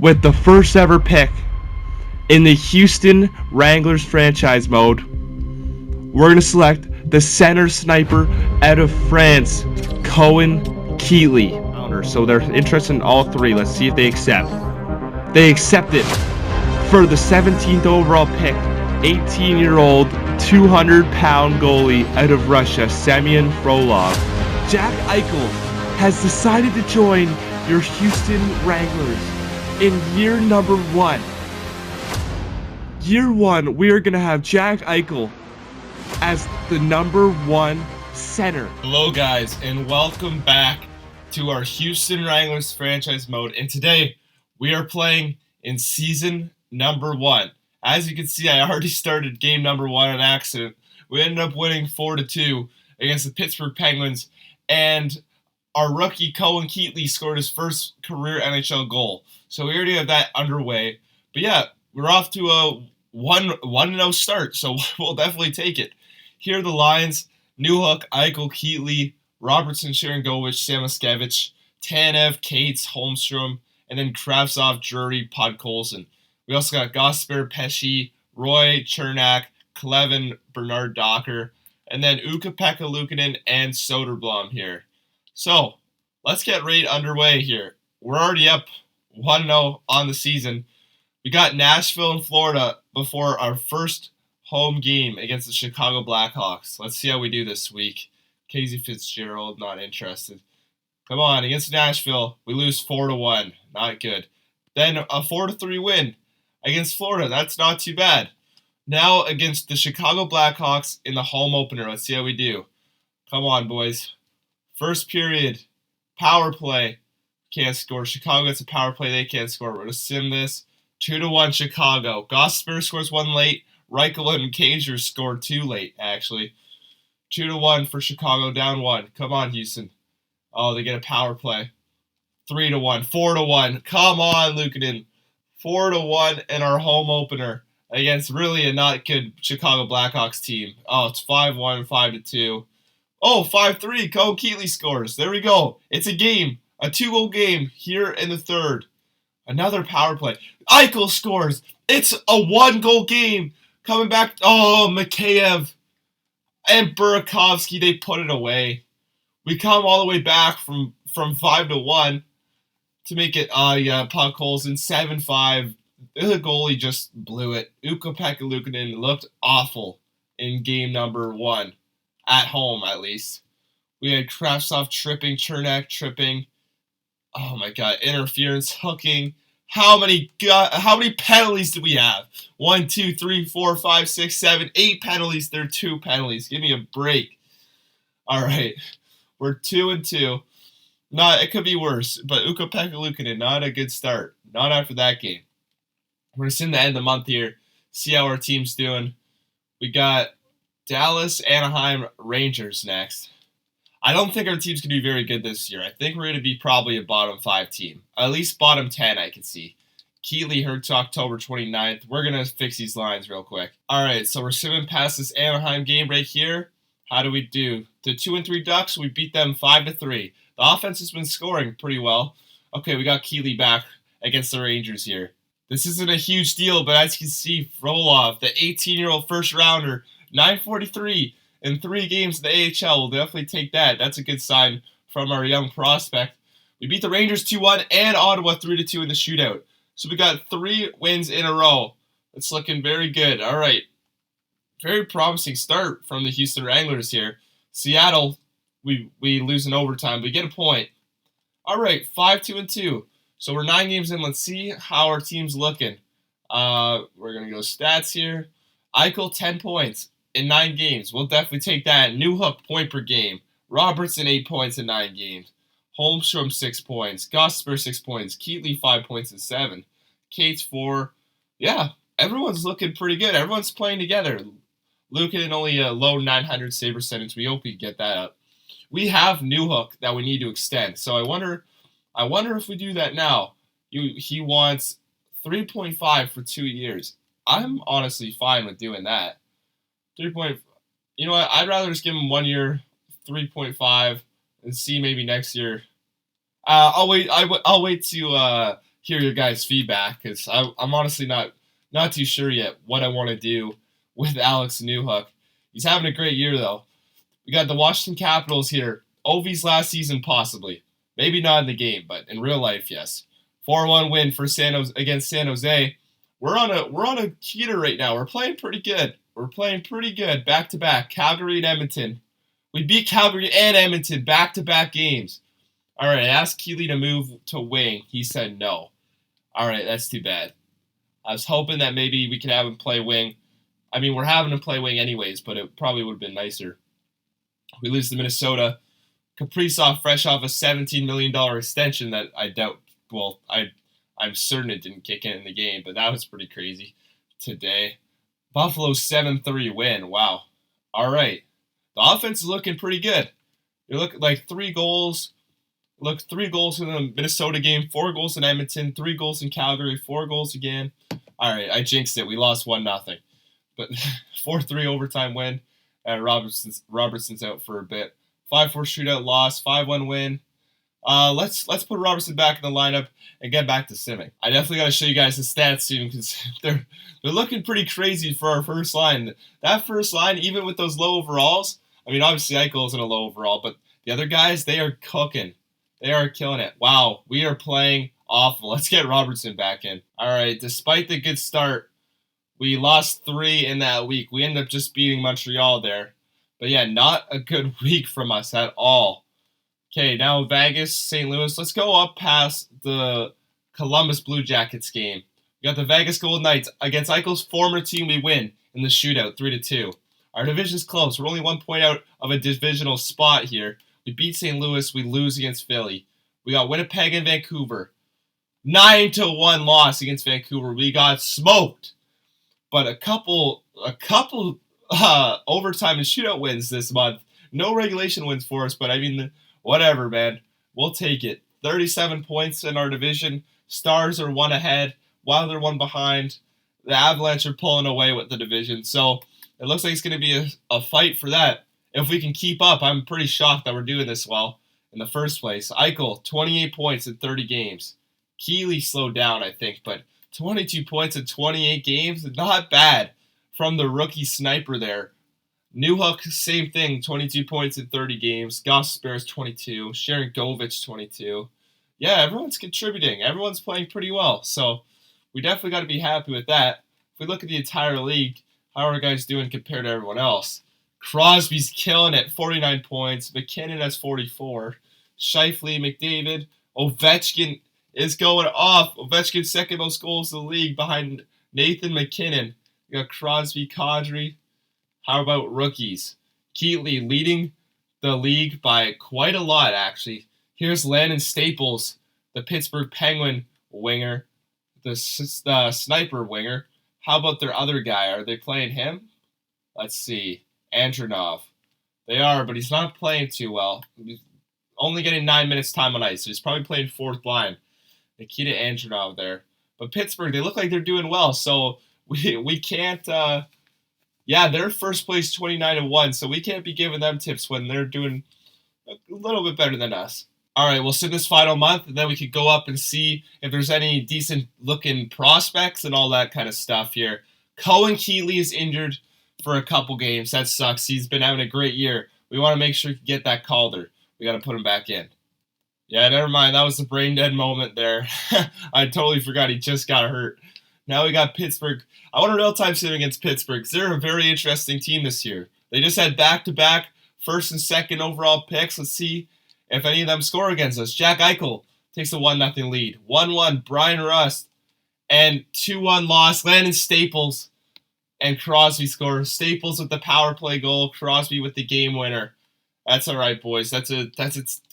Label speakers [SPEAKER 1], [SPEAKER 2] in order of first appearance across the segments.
[SPEAKER 1] with the first ever pick in the Houston Wranglers franchise mode. We're going to select the center sniper out of France, Cohen, Keetley. So they're interested in all three. Let's see if they accept. They accept it for the 17th overall pick, 18-year-old, 200-pound goalie out of Russia, Semyon Frolov. Jack Eichel has decided to join your Houston Wranglers in year number 1. Year 1, we are going to have Jack Eichel as the number 1 center.
[SPEAKER 2] Hello guys, and welcome back to our Houston Wranglers franchise mode. And today, we are playing in season number 1. As you can see, I already started game number 1 on accident. We ended up winning 4-2 against the Pittsburgh Penguins, and our rookie Cohen Keetley scored his first career NHL goal. So we already have that underway. But yeah, we're off to a 1-0 start, so we'll definitely take it. Here are the lines: Newhook, Eichel, Keetley, Robertson, Sharangovich, Samoskevich, Tanev, Cates, Holmstrom, and then Kravtsov, Drury, Podkolzin. We also got Gosper, Pesci, Roy, Chernak, Klevin, Bernard Docker, and then Ukko-Pekka Luukkonen and Soderblom here. So, let's get right underway here. We're already up 1-0 on the season. We got Nashville and Florida before our first home game against the Chicago Blackhawks. Let's see how we do this week. Casey Fitzgerald, not interested. Come on, against Nashville, we lose 4-1. Not good. Then a 4-3 win against Florida. That's not too bad. Now against the Chicago Blackhawks in the home opener. Let's see how we do. Come on, boys. First period, power play. Can't score. Chicago gets a power play. They can't score. We're going to sim this. 2-1 Chicago. Gosper scores 1 late. Reichel and Kager scored 2 late, actually. 2-1 for Chicago, down 1. Come on, Houston. Oh, they get a power play. 3-1. 4-1. Come on, Luukkonen. 4-1 in our home opener against really a not good Chicago Blackhawks team. Oh, it's 5-1, 5-2. Oh, 5-3. Cohen Keetley scores. There we go. It's a game. A 2-goal game here in the third. Another power play. Eichel scores. It's a 1-goal game. Coming back. Oh, Mikheyev and Burakovsky, they put it away. We come all the way back from 5-1 to make it, Podkolzin 7-5. The goalie just blew it. Ukko-Pekka Luukkonen looked awful in game number 1. At home, at least. We had Kravtsov tripping, Chernak tripping. Oh my god, interference, hooking. How many penalties do we have? 1, 2, 3, 4, 5, 6, 7, 8 penalties. There are 2 penalties. Give me a break. Alright. We're 2-2. It could be worse, but Ukko-Pekka Luukkonen, not a good start. Not after that game. We're just in the end of the month here. See how our team's doing. We got Dallas, Anaheim, Rangers next. I don't think our team's going to be very good this year. I think we're going to be probably a bottom 5 team. At least bottom 10, I can see. Keetley hurt to October 29th. We're going to fix these lines real quick. Alright, so we're simming past this Anaheim game right here. How do we do? The 2-3 Ducks, we beat them 5-3. The offense has been scoring pretty well. Okay, we got Keetley back against the Rangers here. This isn't a huge deal, but as you can see, Frolov, the 18-year-old first-rounder, 943 in 3 games in the AHL. We'll definitely take that. That's a good sign from our young prospect. We beat the Rangers 2-1 and Ottawa 3-2 in the shootout. So we got 3 wins in a row. It's looking very good. All right. Very promising start from the Houston Wranglers here. Seattle, we lose in overtime. We get a point. All right, 5-2-2. So we're 9 games in. Let's see how our team's looking. We're going to go stats here. Eichel, 10 points in 9 games. We'll definitely take that. Newhook, point per game. Robertson, 8 points in 9 games. Holmstrom, 6 points. Gosper, 6 points. Keetley, 5 points in 7. Cates, 4. Yeah, everyone's looking pretty good. Everyone's playing together. Luukkonen only a low 900 save percentage. We hope we get that up. We have Newhook that we need to extend. So I wonder if we do that now. He wants 3.5 for 2 years. I'm honestly fine with doing that. 3. You know what? I'd rather just give him 1 year, 3.5, and see maybe next year. I'll wait to hear your guys' feedback because I'm honestly not too sure yet what I want to do with Alex Newhook. He's having a great year though. We got the Washington Capitals here. Ovi's last season, possibly. Maybe not in the game, but in real life, yes. 4-1 win for against San Jose. We're on a heater right now. We're playing pretty good. Back to back. Calgary and Edmonton. We beat Calgary and Edmonton back to back games. All right, I asked Keetley to move to wing. He said no. All right, that's too bad. I was hoping that maybe we could have him play wing. I mean, we're having him play wing anyways, but it probably would have been nicer. We lose to Minnesota. Kaprizov, fresh off a $17 million extension that I doubt. Well, I'm certain it didn't kick in the game, but that was pretty crazy today. Buffalo 7-3 win. Wow. All right. The offense is looking pretty good. You look like 3 goals. Look, 3 goals in the Minnesota game, 4 goals in Edmonton, 3 goals in Calgary, 4 goals again. All right, I jinxed it. We lost 1-0. But 4-3 overtime win. Robertson's out for a bit. 5-4 shootout loss, 5-1 win. Let's put Robertson back in the lineup and get back to simming. I definitely got to show you guys the stats soon because they're looking pretty crazy for our first line. That first line, even with those low overalls, I mean, obviously Eichel isn't a low overall, but the other guys, they are cooking. They are killing it. Wow, we are playing awful. Let's get Robertson back in. All right, despite the good start, we lost 3 in that week. We ended up just beating Montreal there. But yeah, not a good week from us at all. Okay, now Vegas, St. Louis. Let's go up past the Columbus Blue Jackets game. We got the Vegas Golden Knights against Eichel's former team. We win in the shootout, 3-2. Our division's close. We're only 1 point out of a divisional spot here. We beat St. Louis. We lose against Philly. We got Winnipeg and Vancouver. 9-1 loss against Vancouver. We got smoked. But a couple overtime and shootout wins this month. No regulation wins for us, but I mean, whatever, man. We'll take it. 37 points in our division. Stars are 1 ahead. Wild are 1 behind. The Avalanche are pulling away with the division. So it looks like it's going to be a fight for that. If we can keep up, I'm pretty shocked that we're doing this well in the first place. Eichel, 28 points in 30 games. Keetley slowed down, I think, but 22 points in 28 games, not bad from the rookie sniper there. Newhook, same thing, 22 points in 30 games. Gosper's 22. Sharon Govich, 22. Yeah, everyone's contributing. Everyone's playing pretty well, so we definitely got to be happy with that. If we look at the entire league, how are guys doing compared to everyone else? Crosby's killing it, 49 points. McKinnon has 44. Scheifele, McDavid, Ovechkin is going off. Ovechkin's second most goals in the league behind Nathan McKinnon. You got Crosby, Kadri. How about rookies? Keetley leading the league by quite a lot, actually. Here's Landon Staples, the Pittsburgh Penguin winger, the sniper winger. How about their other guy? Are they playing him? Let's see. Andronov. They are, but he's not playing too well. He's only getting 9 minutes time on ice, so he's probably playing 4th line. Nikita Andronov there. But Pittsburgh, they look like they're doing well, so we can't... they're first place 29-1, so we can't be giving them tips when they're doing a little bit better than us. All right, we'll sit this final month, and then we could go up and see if there's any decent-looking prospects and all that kind of stuff here. Cohen Keetley is injured for a couple games. That sucks. He's been having a great year. We want to make sure we can get that Calder. We got to put him back in. Yeah, never mind. That was the brain dead moment there. I totally forgot he just got hurt. Now we got Pittsburgh. I want a real-time sim against Pittsburgh because they're a very interesting team this year. They just had back-to-back first and second overall picks. Let's see if any of them score against us. Jack Eichel takes a 1-0 lead. 1-1, Brian Rust. And 2-1 loss, Landon Staples and Crosby score. Staples with the power play goal, Crosby with the game winner. That's all right, boys. That's a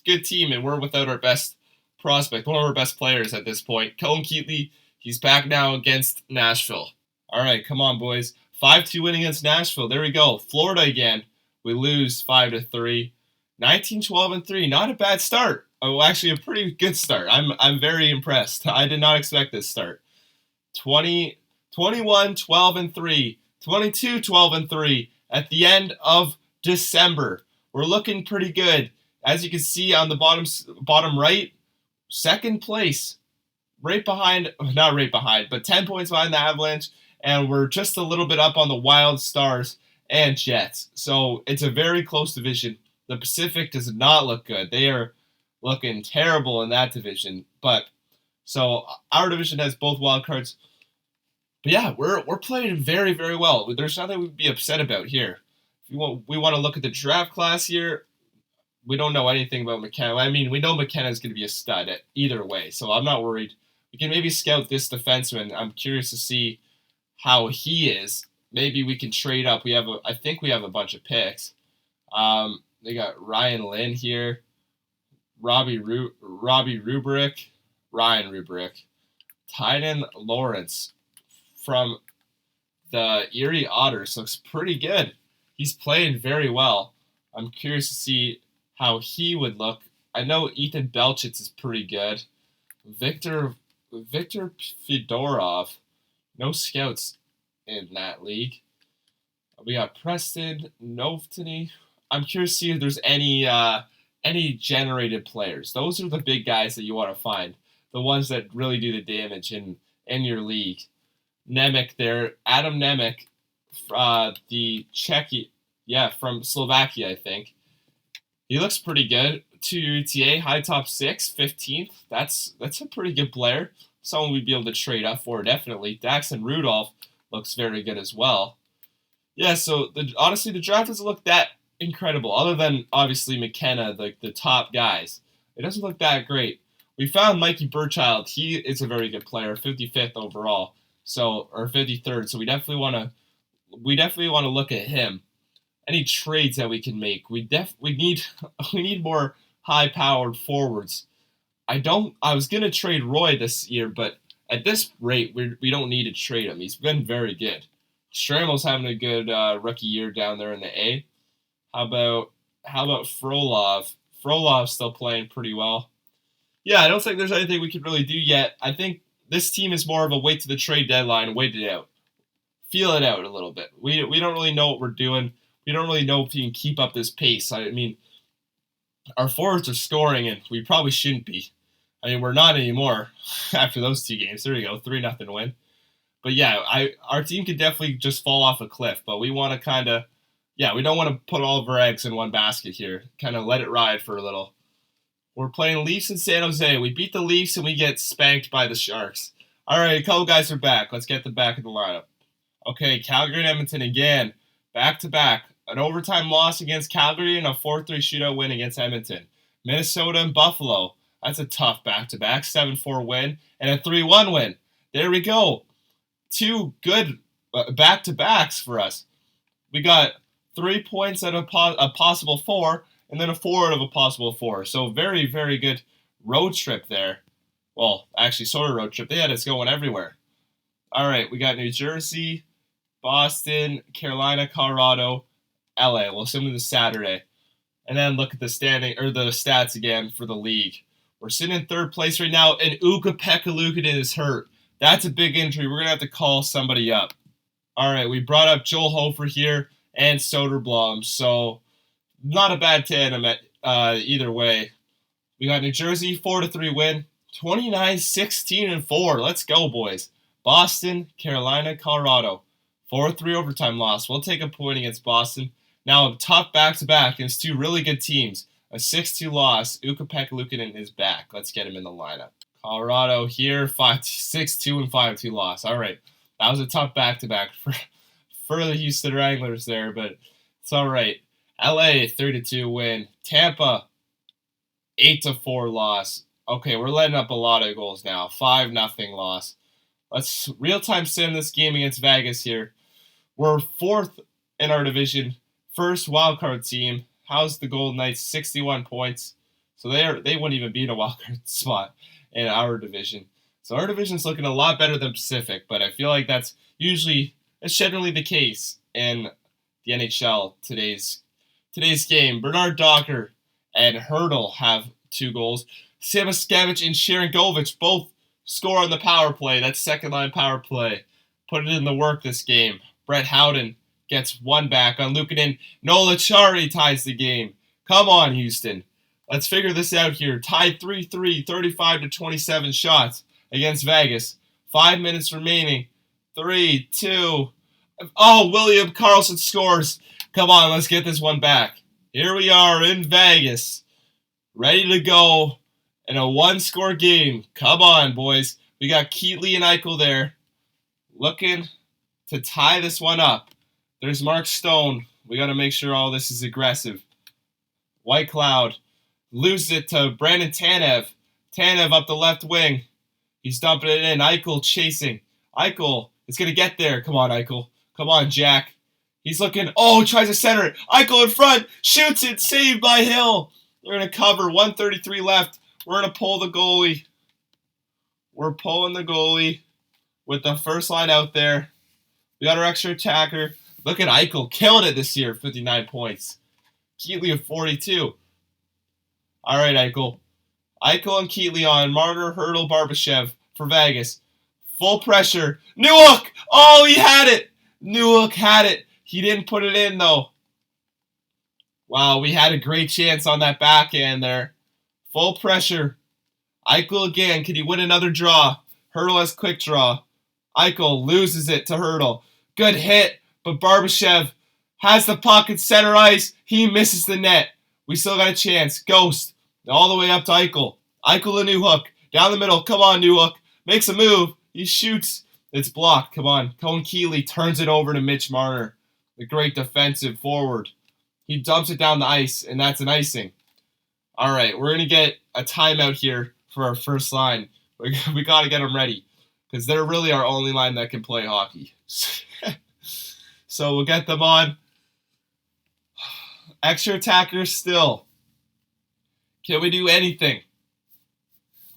[SPEAKER 2] good team, and we're without our best prospect, one of our best players at this point. Cohen Keetley, he's back now against Nashville. All right, come on, boys. 5-2 win against Nashville. There we go. Florida again. We lose 5-3. 19-12-3. Not a bad start. Oh, actually, a pretty good start. I'm very impressed. I did not expect this start. 21-12-3. 22-12-3 at the end of December. We're looking pretty good. As you can see on the bottom right, second place. not right behind, but 10 points behind the Avalanche, and we're just a little bit up on the Wild, Stars, and Jets. So it's a very close division. The Pacific does not look good. They are looking terrible in that division. But so our division has both wild cards. But yeah, we're playing very, very well. There's nothing we'd be upset about here. If we want to look at the draft class here, we don't know anything about McKenna. I mean, we know McKenna is going to be a stud at either way, so I'm not worried. We can maybe scout this defenseman. I'm curious to see how he is. Maybe we can trade up. I think we have a bunch of picks. They got Ryan Lynn here, Ryan Rubrick, Tynan Lawrence from the Erie Otters. Looks pretty good. He's playing very well. I'm curious to see how he would look. I know Ethan Belchitz is pretty good. Victor Fedorov. No scouts in that league. We got Preston Novotny. I'm curious to see if there's any generated players. Those are the big guys that you want to find. The ones that really do the damage in your league. Nemec there. Adam Nemec, the from Slovakia, I think. He looks pretty good. 2 UTA, high top 6, 15th. That's a pretty good player. Someone we'd be able to trade up for, definitely. Daxon Rudolph looks very good as well. Yeah, so honestly, the draft doesn't look that incredible, other than, obviously, McKenna, the top guys. It doesn't look that great. We found Mikey Burchild. He is a very good player, 55th overall, or 53rd, so we definitely want to look at him. Any trades that we can make. We need more high-powered forwards. I was gonna trade Roy this year, but at this rate, we don't need to trade him. He's been very good. Stramel's having a good rookie year down there in the A. How about Frolov? Frolov's still playing pretty well. Yeah, I don't think there's anything we could really do yet. I think this team is more of a wait to the trade deadline, wait it out, feel it out a little bit. We don't really know what we're doing. We don't really know if we can keep up this pace. I mean, our forwards are scoring, and we probably shouldn't be. I mean, we're not anymore after those 2 games. There you go, 3-0 win. But yeah, our team could definitely just fall off a cliff. But we want to we don't want to put all of our eggs in one basket here. Kind of let it ride for a little. We're playing Leafs in San Jose. We beat the Leafs, and we get spanked by the Sharks. All right, a couple guys are back. Let's get them back in the lineup. Okay, Calgary and Edmonton again. Back-to-back. An overtime loss against Calgary and a 4-3 shootout win against Edmonton. Minnesota and Buffalo. That's a tough back-to-back. 7-4 win and a 3-1 win. There we go. 2 good back-to-backs for us. We got 3 points out of a possible 4 and then a 4 out of a possible 4. So very, very good road trip there. Well, actually, sort of road trip. They had us going everywhere. All right, we got New Jersey, Boston, Carolina, Colorado, LA. We'll assume this Saturday. And then look at the stats again for the league. We're sitting in 3rd place right now, and Ukko-Pekka Luukkonen is hurt. That's a big injury. We're going to have to call somebody up. All right, we brought up Joel Hofer here and Soderblom, so not a bad tandem at either way. We got New Jersey, 4-3 win, 29-16-4. Let's go, boys. Boston, Carolina, Colorado, 4-3 overtime loss. We'll take a point against Boston. Now a tough back-to-back against 2 really good teams. A 6-2 loss. Ukko-Pekka Luukkonen is back. Let's get him in the lineup. Colorado here, 6-2 and 5-2 loss. All right, that was a tough back-to-back for the Houston Wranglers there, but it's all right. LA 3-2 win. Tampa 8-4 loss. Okay, we're letting up a lot of goals now. 5-0 loss. Let's real-time sim this game against Vegas here. We're 4th in our division, 1st wildcard team. How's the Golden Knights? 61 points. So they wouldn't even be in a wildcard spot in our division. So our division's looking a lot better than Pacific, but I feel like that's generally the case in the NHL today's game. Bernard Docker and Hurdle have 2 goals. Samoskevich and Sharangovich both score on the power play. That's second-line power play. Put it in the work this game. Brett Howden gets 1 back on Luukkonen. Nola Chari ties the game. Come on, Houston. Let's figure this out here. Tied 3-3, 35-27 shots. against Vegas. 5 minutes remaining. 3, 2. Oh, William Karlsson scores. Come on, let's get this one back. Here we are in Vegas. Ready to go in a one-score game. Come on, boys. We got Keetley and Eichel there. Looking to tie this one up. There's Mark Stone. We got to make sure all this is aggressive. White Cloud loses it to Brandon Tanev. Tanev up the left wing. He's dumping it in. Eichel chasing. Eichel is going to get there. Come on, Eichel. Come on, Jack. He's looking. Oh, tries to center it. Eichel in front. Shoots it. Saved by Hill. They're going to cover. 1:33 left. We're going to pull the goalie. We're pulling the goalie with the first line out there. We got our extra attacker. Look at Eichel. Killing it this year. 59 points. Keetley at 42. All right, Eichel. Eichel and Keetley on. Marner, Hurdle, Barbashev for Vegas. Full pressure. Newhook! Oh, he had it! Newhook had it. He didn't put it in, though. Wow, we had a great chance on that backhand there. Full pressure. Eichel again. Can he win another draw? Hurdle has quick draw. Eichel loses it to Hurdle. Good hit, but Barbashev has the puck at center ice. He misses the net. We still got a chance. Ghost all the way up to Eichel. Eichel and Newhook. Down the middle. Come on, Newhook. Makes a move. He shoots. It's blocked. Come on. Cohen Keetley turns it over to Mitch Marner, the great defensive forward. He dumps it down the ice, and that's an icing. All right, we're going to get a timeout here for our first line. We got to get them ready because they're really our only line that can play hockey. So we'll get them on. Extra attackers still. Can we do anything?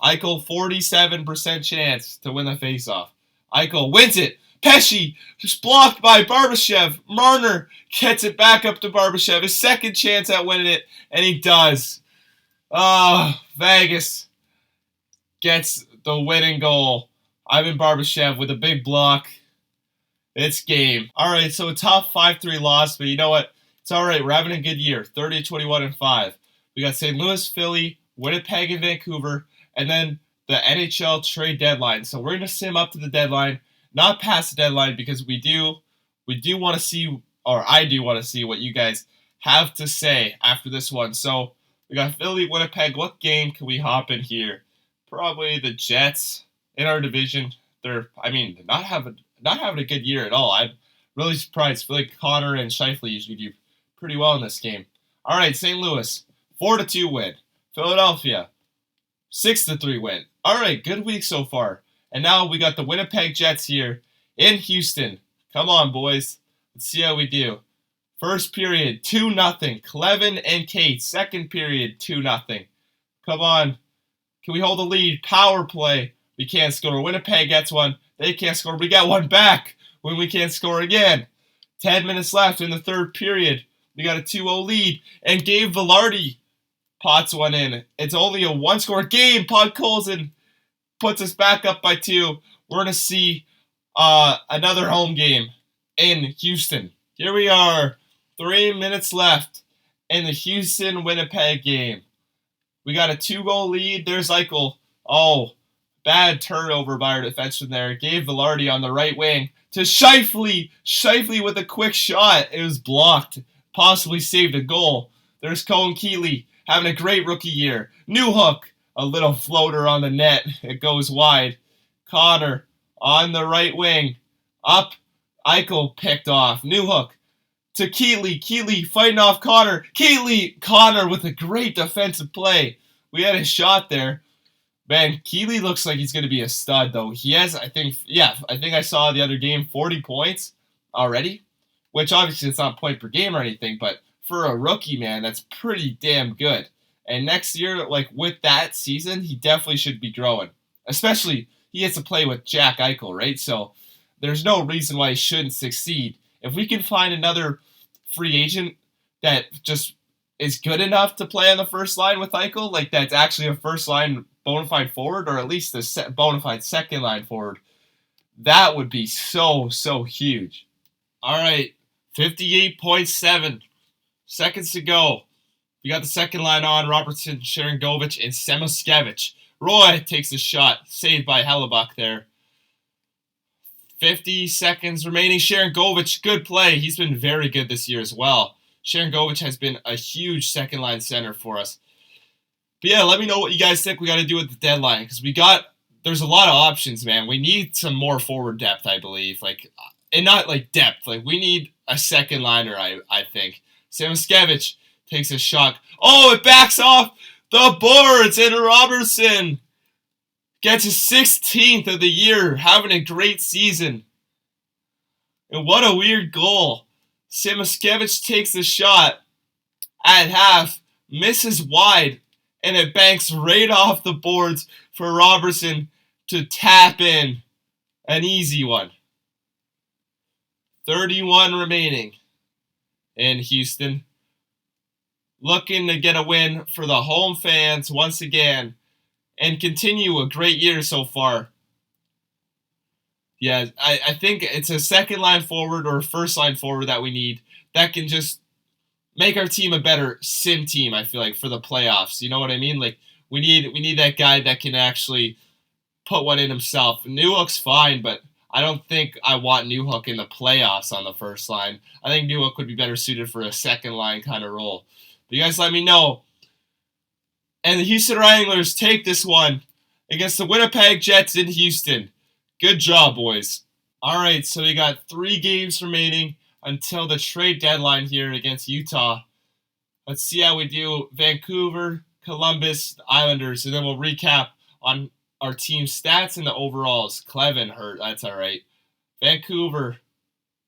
[SPEAKER 2] Eichel, 47% chance to win the faceoff. Eichel wins it. Pesce just blocked by Barbashev. Marner gets it back up to Barbashev. His second chance at winning it, and he does. Vegas gets the winning goal. Ivan Barbashev with a big block. It's game. All right, so a tough 5-3 loss, but you know what? It's all right. We're having a good year. 30-21-5. We got St. Louis, Philly, Winnipeg, and Vancouver, and then the NHL trade deadline. So we're going to sim up to the deadline, not past the deadline, because we do want to see, or I do want to see what you guys have to say after this one. So we got Philly, Winnipeg. What game can we hop in here? Probably the Jets in our division. They're not having a good year at all. I'm really surprised. I feel like Connor and Scheifele usually do pretty well in this game. All right, St. Louis, 4-2 win. Philadelphia, 6-3 win. All right, good week so far. And now we got the Winnipeg Jets here in Houston. Come on, boys. Let's see how we do. First period, 2-0. Clevin and Kate. Second period, 2-0. Come on. Can we hold the lead? Power play. We can't score. Winnipeg gets one. They can't score. We got one back when we can't score again. 10 minutes left in the third period. We got a 2-0 lead. And Gabe Vilardi pots one in. It's only a one-score game. Podkolzin puts us back up by 2. We're going to see another home game in Houston. Here we are. 3 minutes left in the Houston-Winnipeg game. We got a 2-goal lead. There's Eichel. Oh, bad turnover by our defenseman there. Gabe Vilardi on the right wing to Scheifele. Scheifele with a quick shot. It was blocked. Possibly saved a goal. There's Cohen Keetley having a great rookie year. Newhook. A little floater on the net. It goes wide. Connor on the right wing. Up. Eichel picked off. Newhook to Keetley. Keetley fighting off Connor. Connor with a great defensive play. We had a shot there. Man, Keetley looks like he's going to be a stud, though. He has, I think I saw the other game, 40 points already, which obviously it's not point per game or anything, but for a rookie, man, that's pretty damn good. And next year, like with that season, he definitely should be growing. Especially, he gets to play with Jack Eichel, right? So there's no reason why he shouldn't succeed. If we can find another free agent that just is good enough to play on the first line with Eichel, like that's actually a first line bona fide forward, or at least a bona fide second line forward, that would be so huge. All right, 58.7 seconds to go. We got the second line on, Robertson, Sharangovich, and Samoskevich. Roy takes a shot, saved by Hellebuck there. 50 seconds remaining. Sharangovich, good play. He's been very good this year as well. Sharangovich has been a huge second-line center for us. But yeah, let me know what you guys think we got to do with the deadline, because there's a lot of options, man. We need some more forward depth, I believe. And not depth. We need a second liner, I think. Samoskevich takes a shot. Oh, it backs off the boards, and Robertson gets his 16th of the year, having a great season. And what a weird goal. Samoskevich takes the shot at half, misses wide, and it banks right off the boards for Robertson to tap in. An easy one. 31 remaining in Houston. Looking to get a win for the home fans once again and continue a great year so far. Yeah, I think it's a second line forward or a first line forward that we need that can just make our team a better sim team, I feel like, for the playoffs. You know what I mean? We need that guy that can actually put one in himself. Newhook's fine, but I don't think I want Newhook in the playoffs on the first line. I think Newhook would be better suited for a second line kind of role. But you guys let me know. And the Houston Wranglers take this one against the Winnipeg Jets in Houston. Good job, boys. All right, so we got 3 games remaining until the trade deadline here against Utah. Let's see how we do. Vancouver, Columbus, the Islanders, and then we'll recap on our team stats and the overalls. Clevin hurt. That's all right. Vancouver,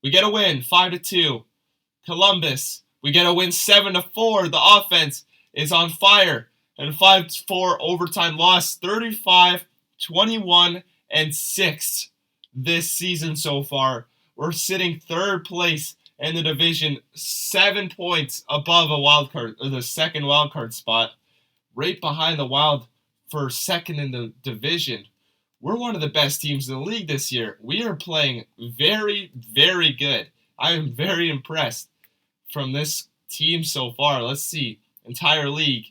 [SPEAKER 2] we get a win, 5-2. Columbus, we get a win, 7-4. The offense is on fire. And 5-4 overtime loss, 35-21-6 this season so far. We're sitting 3rd place in the division, 7 points above the second wild card spot, right behind the Wild for 2nd in the division. We're one of the best teams in the league this year. We are playing very, very good. I am very impressed from this team so far. Let's see, entire league.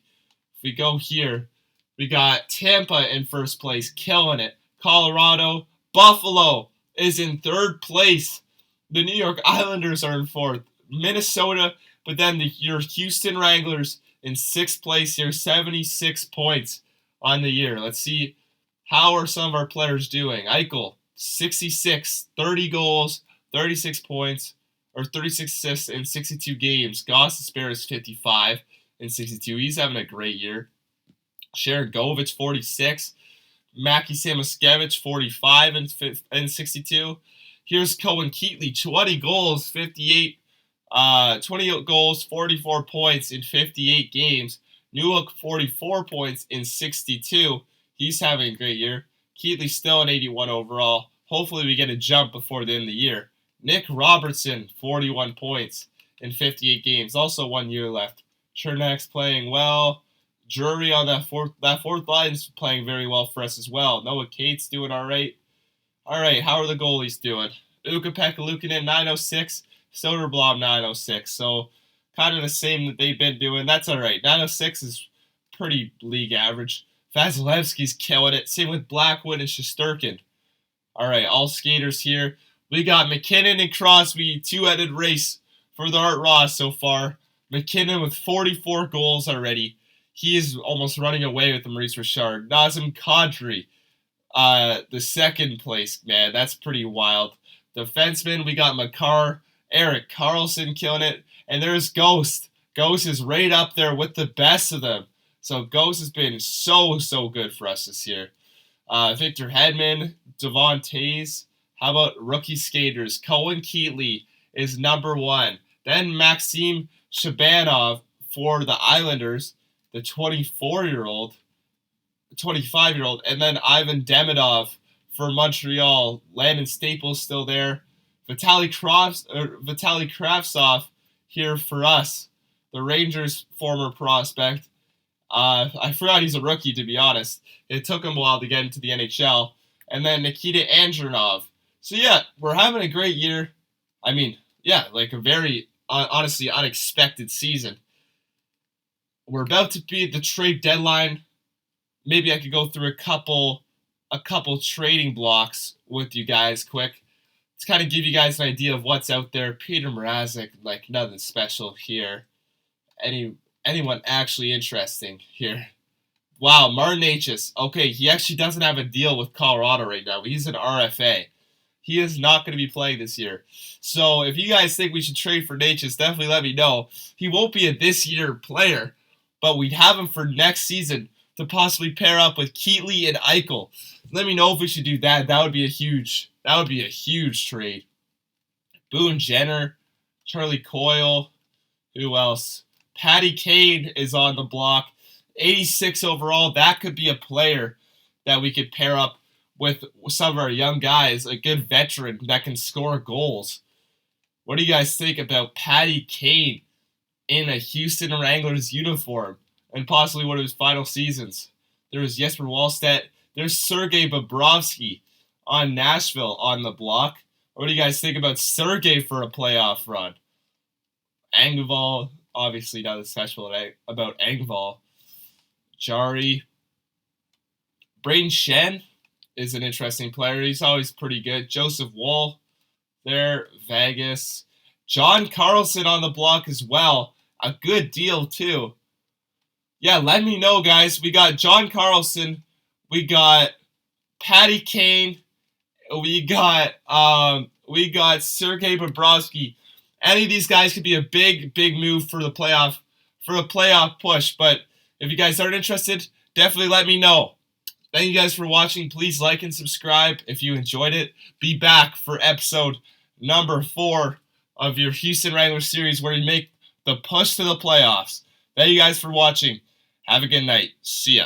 [SPEAKER 2] If we go here, we got Tampa in 1st place, killing it. Colorado, Buffalo is in 3rd place. The New York Islanders are in 4th. Minnesota, but then your Houston Wranglers in 6th place here, 76 points on the year. Let's see, how are some of our players doing? Eichel, 66, 30 goals, 36 points, or 36 assists in 62 games. Gostisbehere is 55 in 62. He's having a great year. Sharangovich, 46. Mackie Samoskevich, 45 in 62. Here's Cohen Keetley, 20 goals, 28 goals, 44 points in 58 games. Newhook, 44 points in 62. He's having a great year. Keetley still an 81 overall. Hopefully we get a jump before the end of the year. Nick Robertson, 41 points in 58 games. Also 1 year left. Chernak's playing well. Drury on that fourth line is playing very well for us as well. Noah Cates doing all right. All right, how are the goalies doing? Ukko-Pekka Luukkonen, 906. Soderblom, 906. So kind of the same that they've been doing. That's all right. 906 is pretty league average. Vasilevsky's killing it. Same with Blackwood and Shesterkin. All right, all skaters here. We got McKinnon and Crosby, 2-headed race for the Art Ross so far. McKinnon with 44 goals already. He is almost running away with the Maurice Richard. Nazem Kadri, the 2nd place, man. That's pretty wild. Defenseman, we got Makar, Erik Karlsson killing it. And there's Ghost. Ghost is right up there with the best of them. So Ghost has been so good for us this year. Victor Hedman, Devon Tays. How about rookie skaters? Cohen Keetley is number 1. Then Maxim Shabanov for the Islanders, the 25-year-old, and then Ivan Demidov for Montreal. Landon Staples still there. Vitaly Kravtsov here for us, the Rangers' former prospect. I forgot he's a rookie, to be honest. It took him a while to get into the NHL. And then Nikita Andronov. So yeah, we're having a great year. I mean, yeah, like a very, honestly, unexpected season. We're about to be at the trade deadline. maybe I could go through a couple trading blocks with you guys quick to kind of give you guys an idea of what's out there. Peter Mrazek, like nothing special here. Anyone actually interesting here? Wow, Martin Necas. Okay, he actually doesn't have a deal with Colorado right now. He's an RFA. He is not going to be playing this year. So if you guys think we should trade for Necas, definitely let me know. He won't be a this year player, but we'd have him for next season to possibly pair up with Keetley and Eichel. Let me know if we should do that. That would be a huge trade. Boone Jenner, Charlie Coyle, who else? Patty Kane is on the block. 86 overall. That could be a player that we could pair up with some of our young guys, a good veteran that can score goals. What do you guys think about Patty Kane in a Houston Wranglers uniform and possibly one of his final seasons? There was Jesper Wallstedt. There's Sergei Bobrovsky on Nashville on the block. What do you guys think about Sergei for a playoff run? Engvall, obviously nothing special about Engvall. Jari. Braden Shen is an interesting player. He's always pretty good. Joseph Woll there. Vegas. John Carlson on the block as well. A good deal too. Yeah, let me know, guys. We got John Carlson. We got Patty Kane. We got Sergei Bobrovsky. Any of these guys could be a big move for a playoff push. But if you guys aren't interested, definitely let me know. Thank you guys for watching. Please like and subscribe if you enjoyed it. Be back for episode number 4 of your Houston Wranglers series where we make the push to the playoffs. Thank you guys for watching. Have a good night. See ya.